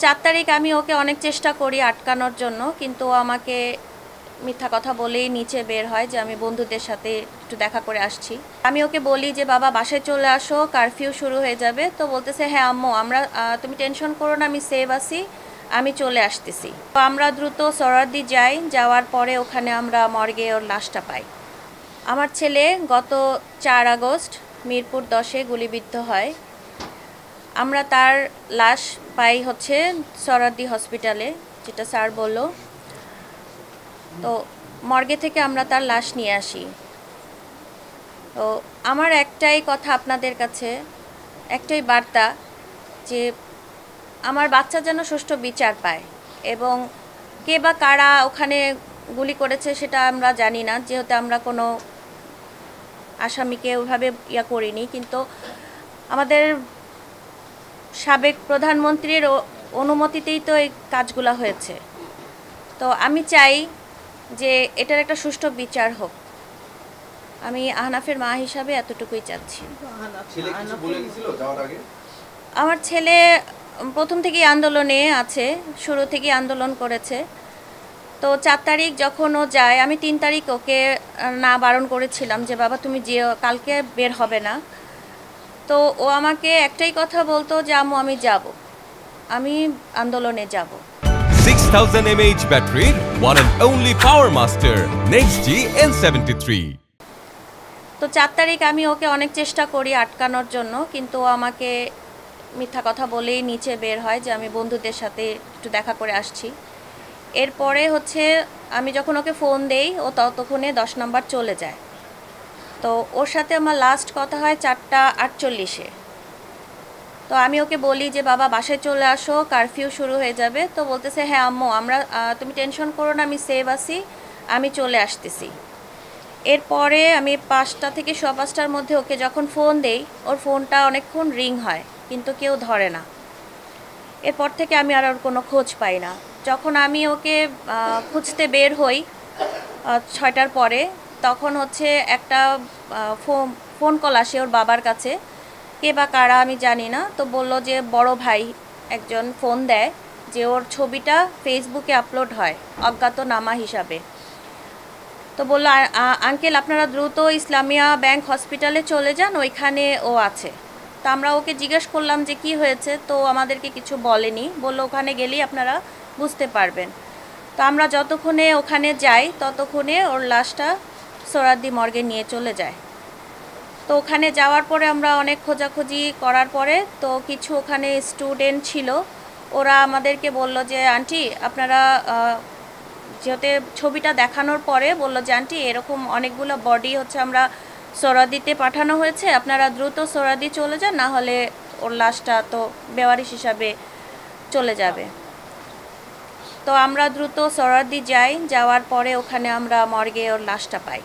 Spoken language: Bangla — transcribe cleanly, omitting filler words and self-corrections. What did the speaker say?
4 তারিখ আমি ওকে অনেক চেষ্টা করি আটকানোর জন্য, কিন্তু ও আমাকে মিথ্যা কথা বলেই নিচে বের হয় যে আমি বন্ধুদের সাথে একটু দেখা করে আসছি। আমি ওকে বলি যে বাবা বাসায় চলে আসো, কারফিউ শুরু হয়ে যাবে। তো বলতেছে হ্যাঁ আম্মু, তুমি টেনশন করো না, আমি সেভ আছি, আমি চলে আসতেছি। তো আমরা দ্রুত সোহরাওয়ার্দী যাই। যাওয়ার পরে ওখানে আমরা মর্গে ওর লাশটা পাই। আমার ছেলে গত 4 আগস্ট মিরপুর 10-এ গুলিবিদ্ধ হয়। আমরা তার লাশ পাই হচ্ছে সোহরাওয়ার্দী হসপিটালে, যেটা স্যার বলল। তো মর্গে থেকে আমরা তার লাশ নিয়ে আসি। তো আমার একটাই কথা আপনাদের কাছে, একটাই বার্তা, যে আমার বাচ্চা যেন সুষ্ঠু বিচার পায়, এবং কে বা কারা ওখানে গুলি করেছে সেটা আমরা জানি না, যেহেতু আমরা কোনো আসামিকে ওইভাবে করিনি। কিন্তু আমাদের সাবেক প্রধানমন্ত্রীর অনুমতিতেই তো এই কাজগুলো হয়েছে। তো আমি চাই যে এটার একটা সুষ্ঠু বিচার হোক। আমি আহনাফের মা হিসাবে এতটুকুই চাচ্ছি। আমার ছেলে প্রথম থেকেই আন্দোলনে আছে, শুরু থেকেই আন্দোলন করেছে। তো 4 তারিখ যখন ও যায়, আমি 3 তারিখ ওকে না বারণ করেছিলাম যে বাবা তুমি যেও, কালকে বের হবে না। তো ও আমাকে একটাই কথা বলতো যে আম্মু আমি যাব, আমি আন্দোলনে যাব। 6000 mAh battery, one and only Power Master Next G N73। তো 4 তারিখ আমি ওকে অনেক চেষ্টা করি আটকানোর জন্য, কিন্তু ও আমাকে মিথ্যা কথা বলেই নিচে বের হয় যে আমি বন্ধুদের সাথে একটু দেখা করে আসছি। এরপরে হচ্ছে আমি যখন ওকে ফোন দেই, ও ততক্ষণে 10 নম্বর চলে যায়। তো ওর সাথে আমার লাস্ট কথা হয় 4:48-এ। তো আমি ওকে বলি যে বাবা বাসায় চলে আসো, কারফিউ শুরু হয়ে যাবে। তো বলতেছে হ্যাঁ আম্মু, তুমি টেনশন করো না, আমি সেভ আছি, আমি চলে আসতেছি। এরপরে আমি 5টা থেকে 5:15টার মধ্যে ওকে যখন ফোন দেই, ওর ফোনটা অনেকক্ষণ রিং হয়, কিন্তু কেউ ধরে না। এরপর থেকে আমি আর ওর কোনো খোঁজ পাই না। যখন আমি ওকে খুঁজতে বের হই 6টার পরে, তখন হচ্ছে একটা ফোন কল আসে ওর বাবার কাছে, কে বা কারা আমি জানি না। তো বলল যে বড় ভাই একজন ফোন দেয় যে ওর ছবিটা ফেসবুকে আপলোড হয় অজ্ঞাতনামা হিসাবে। তো বলল আঙ্কেল আপনারা দ্রুত ইসলামিয়া ব্যাংক হসপিটালে চলে যান, ওইখানে ও আছে। তো আমরা ওকে জিজ্ঞেস করলাম যে কি হয়েছে, তো আমাদেরকে কিছু বলেনি, বলল ওখানে গেলেই আপনারা বুঝতে পারবেন। তো আমরা যতক্ষণে ওখানে যাই ততক্ষণে ওর লাশটা সোহরাওয়ার্দী মর্গে নিয়ে চলে যায়। তো ওখানে যাওয়ার পরে আমরা অনেক খোঁজাখুঁজি করার পরে তো কিছু ওখানে স্টুডেন্ট ছিল, ওরা আমাদেরকে বলল যে আন্টি আপনারা, যেহেতু ছবিটা দেখানোর পরে বলল যে আন্টি এরকম অনেকগুলো বডি হচ্ছে আমরা সোহরাওয়ার্দীতে পাঠানো হয়েছে, আপনারা দ্রুত সোহরাওয়ার্দী চলে যান, না হলে ওর লাশটা তো বেওয়ারিশ হিসাবে চলে যাবে। তো আমরা দ্রুত সোহরাওয়ার্দী যাই। যাওয়ার পরে ওখানে আমরা মর্গে ওর লাশটা পাই।